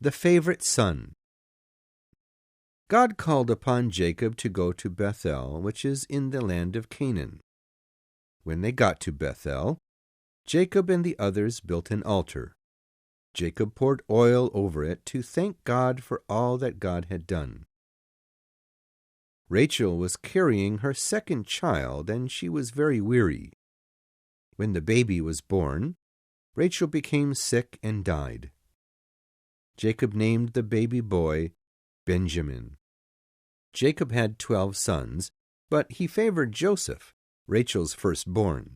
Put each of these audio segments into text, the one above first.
The Favorite Son. God called upon Jacob to go to Bethel, which is in the land of Canaan. When they got to Bethel, Jacob and the others built an altar. Jacob poured oil over it to thank God for all that God had done. Rachel was carrying her second child, and she was very weary. When the baby was born, Rachel became sick and died. Jacob named the baby boy Benjamin. Jacob had 12 sons, but he favored Joseph, Rachel's firstborn.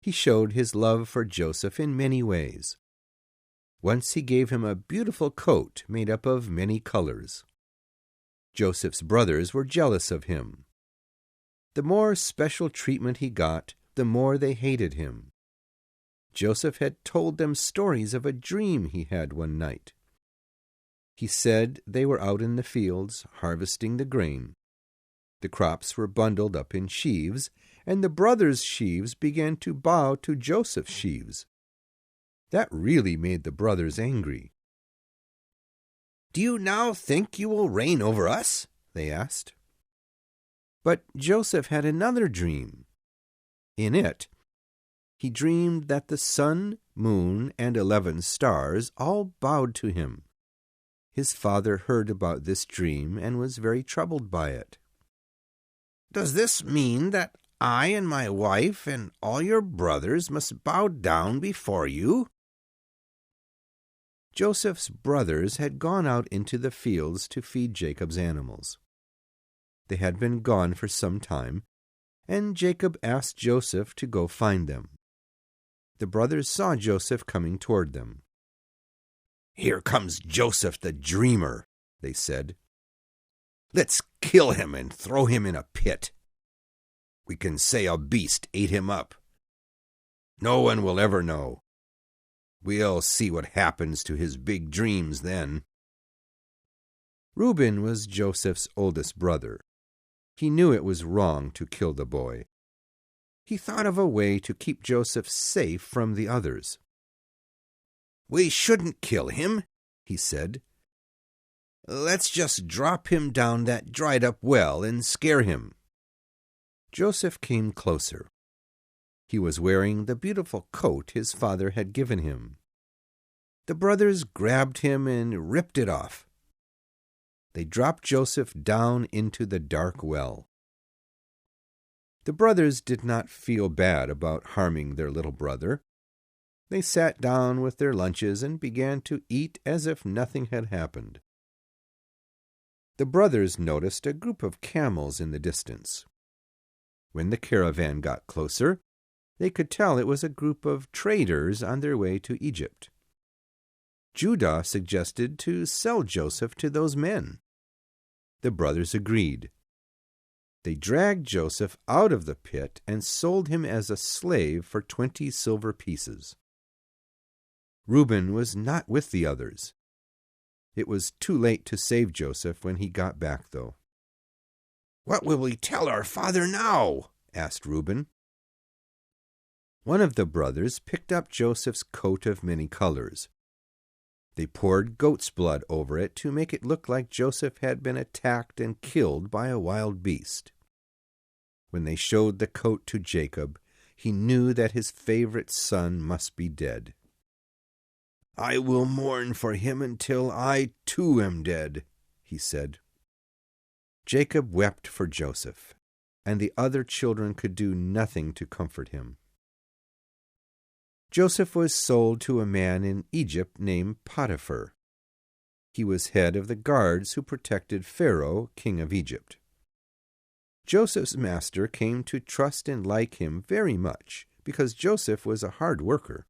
He showed his love for Joseph in many ways. Once he gave him a beautiful coat made up of many colors. Joseph's brothers were jealous of him. The more special treatment he got, the more they hated him. Joseph had told them stories of a dream he had one night. He said they were out in the fields harvesting the grain. The crops were bundled up in sheaves, and the brothers' sheaves began to bow to Joseph's sheaves. That really made the brothers angry. "Do you now think you will reign over us?" they asked. But Joseph had another dream. In it, he dreamed that the sun, moon, and 11 stars all bowed to him. His father heard about this dream and was very troubled by it. "Does this mean that I and my wife and all your brothers must bow down before you?" Joseph's brothers had gone out into the fields to feed Jacob's animals. They had been gone for some time, and Jacob asked Joseph to go find them. The brothers saw Joseph coming toward them. "Here comes Joseph the dreamer," they said. "Let's kill him and throw him in a pit. We can say a beast ate him up. No one will ever know. We'll see what happens to his big dreams then." Reuben was Joseph's oldest brother. He knew it was wrong to kill the boy. He thought of a way to keep Joseph safe from the others. "We shouldn't kill him," he said. "Let's just drop him down that dried-up well and scare him." Joseph came closer. He was wearing the beautiful coat his father had given him. The brothers grabbed him and ripped it off. They dropped Joseph down into the dark well. The brothers did not feel bad about harming their little brother. They sat down with their lunches and began to eat as if nothing had happened. The brothers noticed a group of camels in the distance. When the caravan got closer, they could tell it was a group of traders on their way to Egypt. Judah suggested to sell Joseph to those men. The brothers agreed. They dragged Joseph out of the pit and sold him as a slave for 20 silver pieces. Reuben was not with the others. It was too late to save Joseph when he got back, though. "What will we tell our father now?" asked Reuben. One of the brothers picked up Joseph's coat of many colors. They poured goat's blood over it to make it look like Joseph had been attacked and killed by a wild beast. When they showed the coat to Jacob, he knew that his favorite son must be dead. "I will mourn for him until I too am dead," he said. Jacob wept for Joseph, and the other children could do nothing to comfort him. Joseph was sold to a man in Egypt named Potiphar. He was head of the guards who protected Pharaoh, king of Egypt. Joseph's master came to trust and like him very much because Joseph was a hard worker.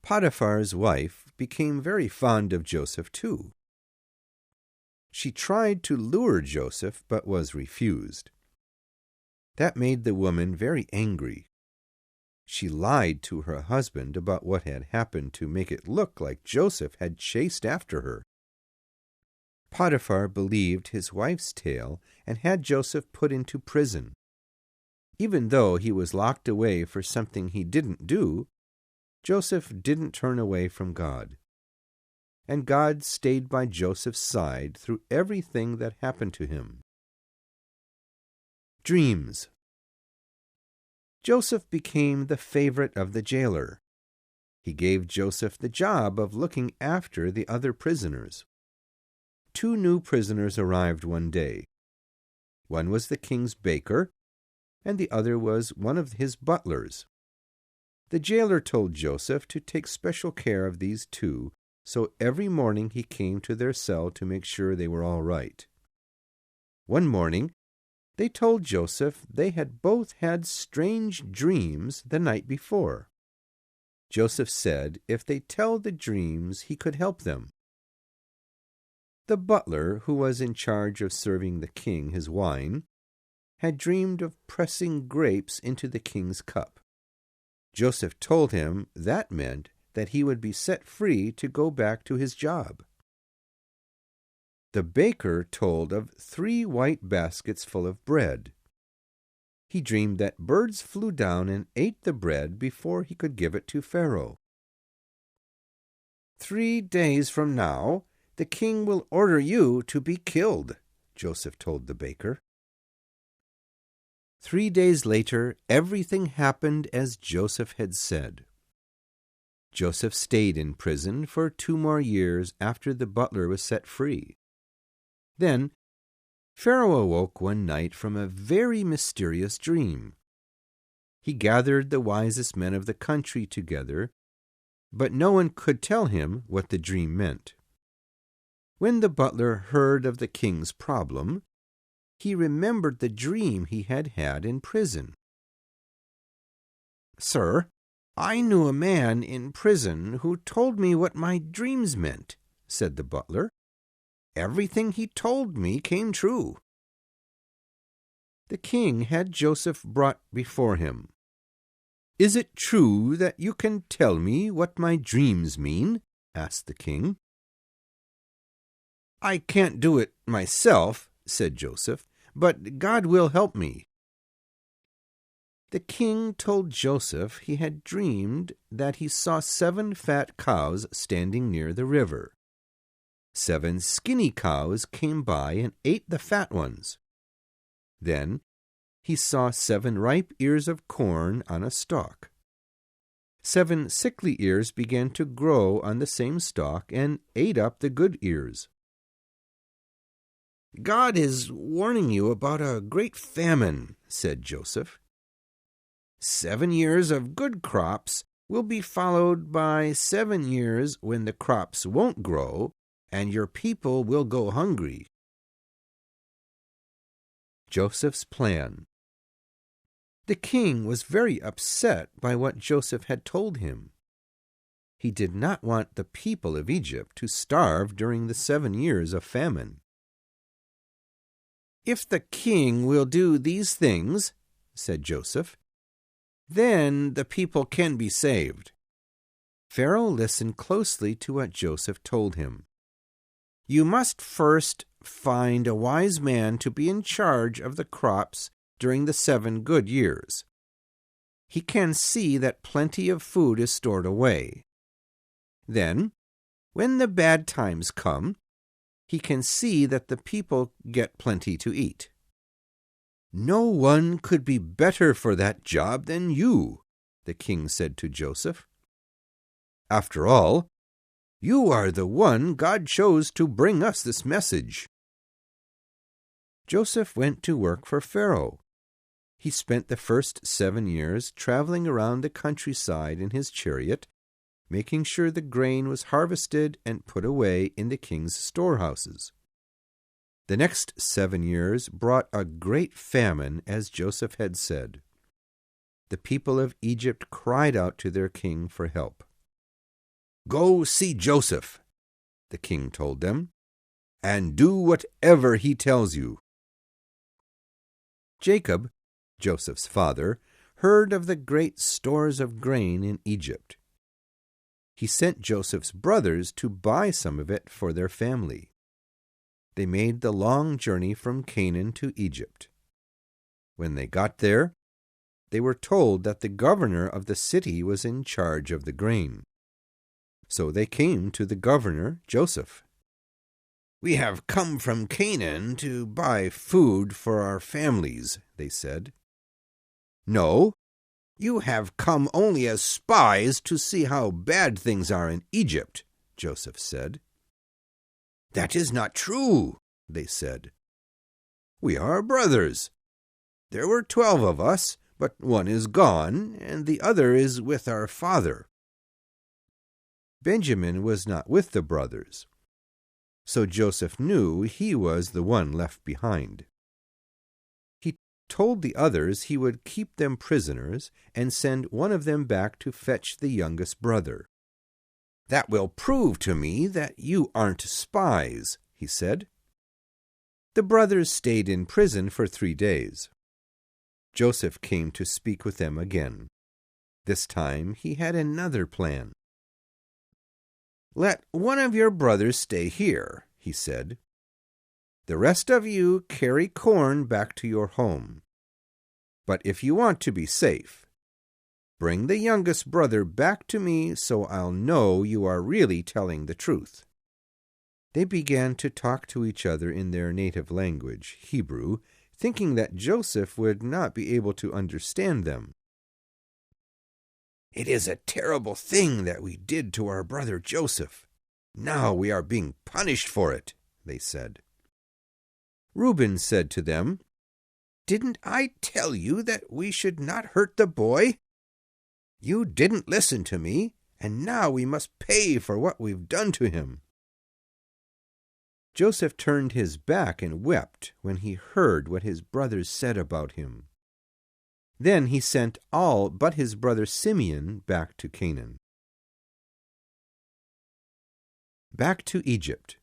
Potiphar's wife became very fond of Joseph too. She tried to lure Joseph but was refused. That made the woman very angry. She lied to her husband about what had happened to make it look like Joseph had chased after her. Potiphar believed his wife's tale and had Joseph put into prison. Even though he was locked away for something he didn't do, Joseph didn't turn away from God. and God stayed by Joseph's side through everything that happened to him. Dreams. Joseph became the favorite of the jailer. He gave Joseph the job of looking after the other prisoners. 2 new prisoners arrived one day. One was the king's baker, and the other was one of his butlers. The jailer told Joseph to take special care of these 2, so every morning he came to their cell to make sure they were all right. One morning, they told Joseph they had both had strange dreams the night before. Joseph said if they tell the dreams, he could help them. The butler, who was in charge of serving the king his wine, had dreamed of pressing grapes into the king's cup. Joseph told him that meant that he would be set free to go back to his job. The baker told of 3 white baskets full of bread. He dreamed that birds flew down and ate the bread before he could give it to Pharaoh. 3 days from now, the king will order you to be killed, Joseph told the baker. 3 days later, everything happened as Joseph had said. Joseph stayed in prison for 2 more years after the butler was set free. Then, Pharaoh awoke one night from a very mysterious dream. He gathered the wisest men of the country together, but no one could tell him what the dream meant. When the butler heard of the king's problem, he remembered the dream he had had in prison. "Sir, I knew a man in prison who told me what my dreams meant," said the butler. "Everything he told me came true." The king had Joseph brought before him. "Is it true that you can tell me what my dreams mean?" asked the king. "I can't do it myself," said Joseph, "but God will help me." The king told Joseph he had dreamed that he saw 7 fat cows standing near the river. 7 skinny cows came by and ate the fat ones. Then he saw 7 ripe ears of corn on a stalk. 7 sickly ears began to grow on the same stalk and ate up the good ears. "God is warning you about a great famine," said Joseph. 7 years of good crops will be followed by 7 years when the crops won't grow and your people will go hungry. Joseph's plan. The king was very upset by what Joseph had told him. He did not want the people of Egypt to starve during the 7 years of famine. "If the king will do these things," said Joseph, "then the people can be saved." Pharaoh listened closely to what Joseph told him. "You must first find a wise man to be in charge of the crops during the 7 good years. He can see that plenty of food is stored away. Then, when the bad times come, he can see that the people get plenty to eat." "No one could be better for that job than you," the king said to Joseph. "After all, you are the one God chose to bring us this message." Joseph went to work for Pharaoh. He spent the first 7 years traveling around the countryside in his chariot, making sure the grain was harvested and put away in the king's storehouses. The next 7 years brought a great famine, as Joseph had said. The people of Egypt cried out to their king for help. "Go see Joseph," the king told them, "and do whatever he tells you." Jacob, Joseph's father, heard of the great stores of grain in Egypt. He sent Joseph's brothers to buy some of it for their family. They made the long journey from Canaan to Egypt. When they got there, they were told that the governor of the city was in charge of the grain. So they came to the governor, Joseph. "We have come from Canaan to buy food for our families," they said. "No, you have come only as spies to see how bad things are in Egypt," Joseph said. "That is not true," they said. "We are brothers. There were 12 of us, but one is gone, and the other is with our father." Benjamin was not with the brothers, so Joseph knew he was the one left behind. He told the others he would keep them prisoners and send one of them back to fetch the youngest brother. "That will prove to me that you aren't spies," he said. The brothers stayed in prison for 3 days. Joseph came to speak with them again. This time he had another plan. "Let one of your brothers stay here," he said. "The rest of you carry corn back to your home. But if you want to be safe, bring the youngest brother back to me so I'll know you are really telling the truth." They began to talk to each other in their native language, Hebrew, thinking that Joseph would not be able to understand them. "It is a terrible thing that we did to our brother Joseph. Now we are being punished for it," they said. Reuben said to them, "Didn't I tell you that we should not hurt the boy? You didn't listen to me, and now we must pay for what we've done to him." Joseph turned his back and wept when he heard what his brothers said about him. Then he sent all but his brother Simeon back to Canaan. Back to Egypt.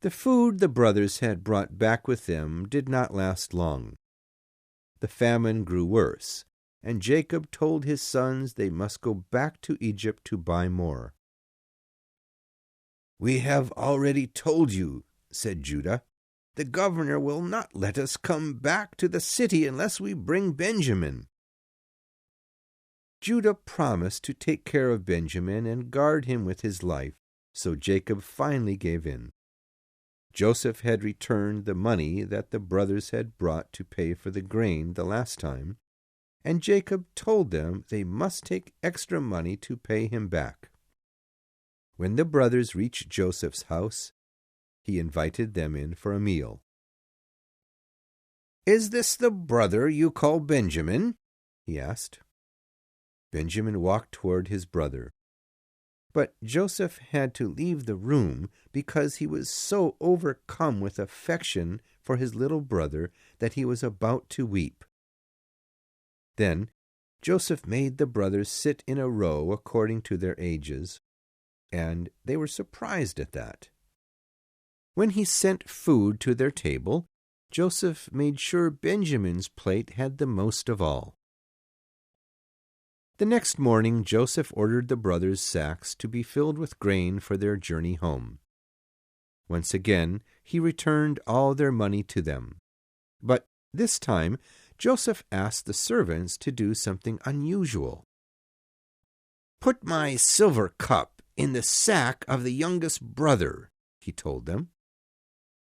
The food the brothers had brought back with them did not last long. The famine grew worse, and Jacob told his sons they must go back to Egypt to buy more. "We have already told you," said Judah. "The governor will not let us come back to the city unless we bring Benjamin." Judah promised to take care of Benjamin and guard him with his life, so Jacob finally gave in. Joseph had returned the money that the brothers had brought to pay for the grain the last time, and Jacob told them they must take extra money to pay him back. When the brothers reached Joseph's house, he invited them in for a meal. "Is this the brother you call Benjamin?" he asked. Benjamin walked toward his brother. But Joseph had to leave the room because he was so overcome with affection for his little brother that he was about to weep. Then Joseph made the brothers sit in a row according to their ages, and they were surprised at that. When he sent food to their table, Joseph made sure Benjamin's plate had the most of all. The next morning Joseph ordered the brothers' sacks to be filled with grain for their journey home. Once again he returned all their money to them. But this time Joseph asked the servants to do something unusual. "Put my silver cup in the sack of the youngest brother," he told them.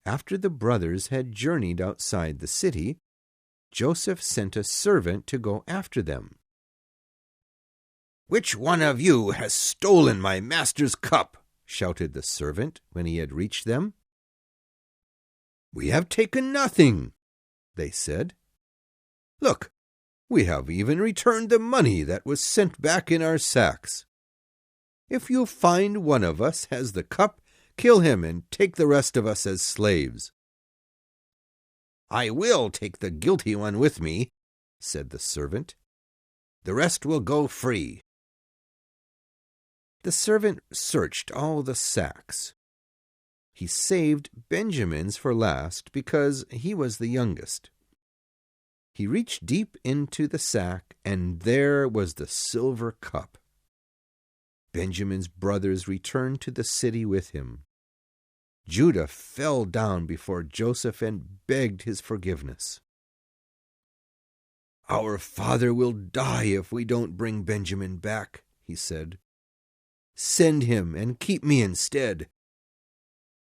After the brothers had journeyed outside the city, Joseph sent a servant to go after them. "Which one of you has stolen my master's cup?" shouted the servant when he had reached them. "We have taken nothing," they said. "Look, we have even returned the money that was sent back in our sacks. If you find one of us has the cup, kill him and take the rest of us as slaves." "I will take the guilty one with me," said the servant. "The rest will go free." The servant searched all the sacks. He saved Benjamin's for last because he was the youngest. He reached deep into the sack, and there was the silver cup. Benjamin's brothers returned to the city with him. Judah fell down before Joseph and begged his forgiveness. "Our father will die if we don't bring Benjamin back," he said. Send him and keep me instead."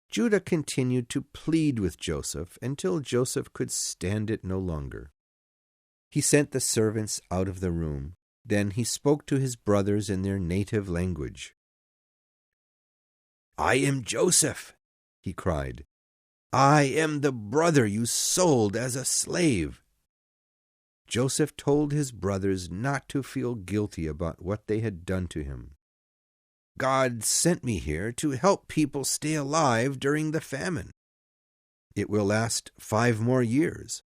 Judah continued to plead with Joseph until Joseph could stand it no longer. He sent the servants out of the room. Then he spoke to his brothers in their native language. "I am Joseph," he cried. "I am the brother you sold as a slave." Joseph told his brothers not to feel guilty about what they had done to him. "God sent me here to help people stay alive during the famine. It will last 5 more years,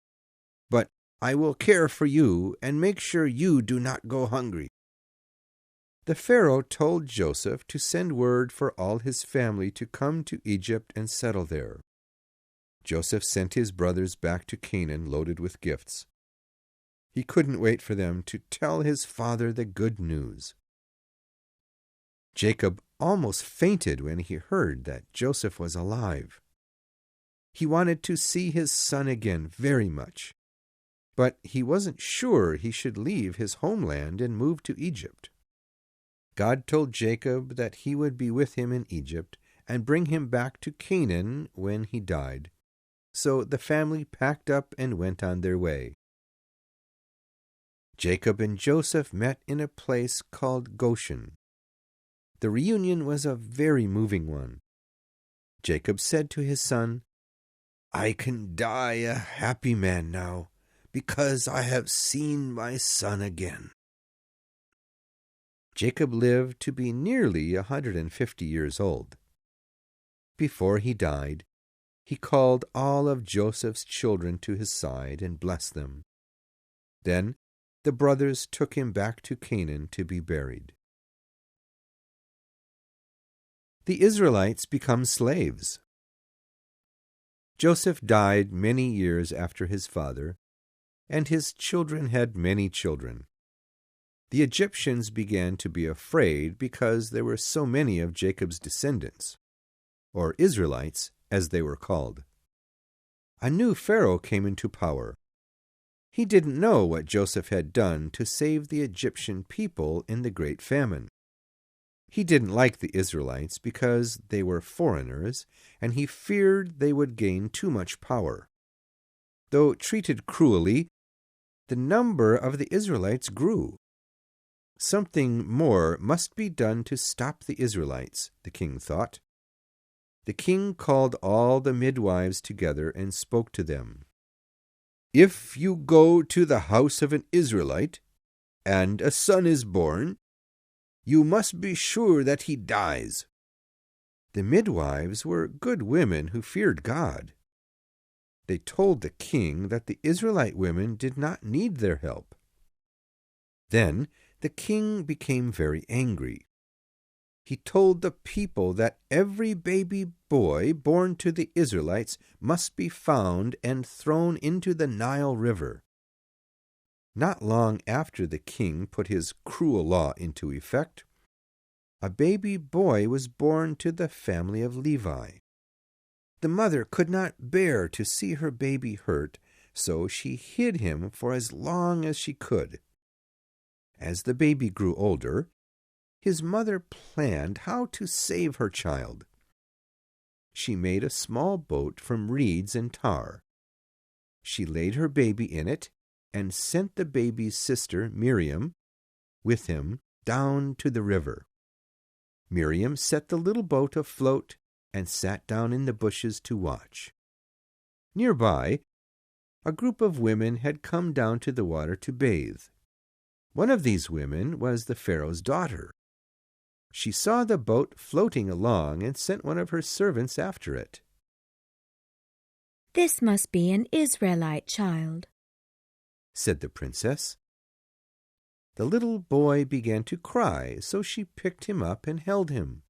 but I will care for you and make sure you do not go hungry." The Pharaoh told Joseph to send word for all his family to come to Egypt and settle there. Joseph sent his brothers back to Canaan loaded with gifts. He couldn't wait for them to tell his father the good news. Jacob almost fainted when he heard that Joseph was alive. He wanted to see his son again very much, but he wasn't sure he should leave his homeland and move to Egypt. God told Jacob that he would be with him in Egypt and bring him back to Canaan when he died. So the family packed up and went on their way. Jacob and Joseph met in a place called Goshen. The reunion was a very moving one. Jacob said to his son, "I can die a happy man now, because I have seen my son again." Jacob lived to be nearly 150 years old. Before he died, he called all of Joseph's children to his side and blessed them. Then the brothers took him back to Canaan to be buried. The Israelites become slaves. Joseph died many years after his father, and his children had many children. The Egyptians began to be afraid because there were so many of Jacob's descendants, or Israelites, as they were called. A new Pharaoh came into power. He didn't know what Joseph had done to save the Egyptian people in the great famine. He didn't like the Israelites because they were foreigners, and he feared they would gain too much power. Though treated cruelly, the number of the Israelites grew. Something more must be done to stop the Israelites, the king thought. The king called all the midwives together and spoke to them. "If you go to the house of an Israelite, and a son is born, you must be sure that he dies." The midwives were good women who feared God. They told the king that the Israelite women did not need their help. Then the king became very angry. He told the people that every baby boy born to the Israelites must be found and thrown into the Nile River. Not long after the king put his cruel law into effect, a baby boy was born to the family of Levi. The mother could not bear to see her baby hurt, so she hid him for as long as she could. As the baby grew older, his mother planned how to save her child. She made a small boat from reeds and tar. She laid her baby in it and sent the baby's sister, Miriam, with him down to the river. Miriam set the little boat afloat and sat down in the bushes to watch. Nearby, a group of women had come down to the water to bathe. One of these women was the Pharaoh's daughter. She saw the boat floating along and sent one of her servants after it. "This must be an Israelite child," said the princess. The little boy began to cry, so she picked him up and held him.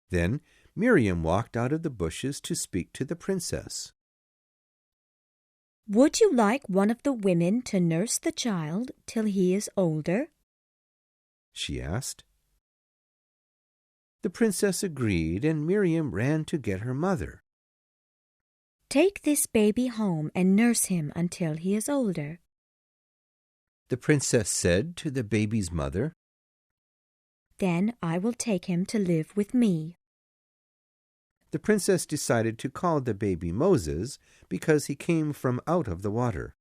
Then Miriam walked out of the bushes to speak to the princess. "Would you like one of the women to nurse the child till he is older?" she asked. The princess agreed, and Miriam ran to get her mother. "Take this baby home and nurse him until he is older," the princess said to the baby's mother. Then I will take him to live with me. The princess decided to call the baby Moses because he came from out of the water.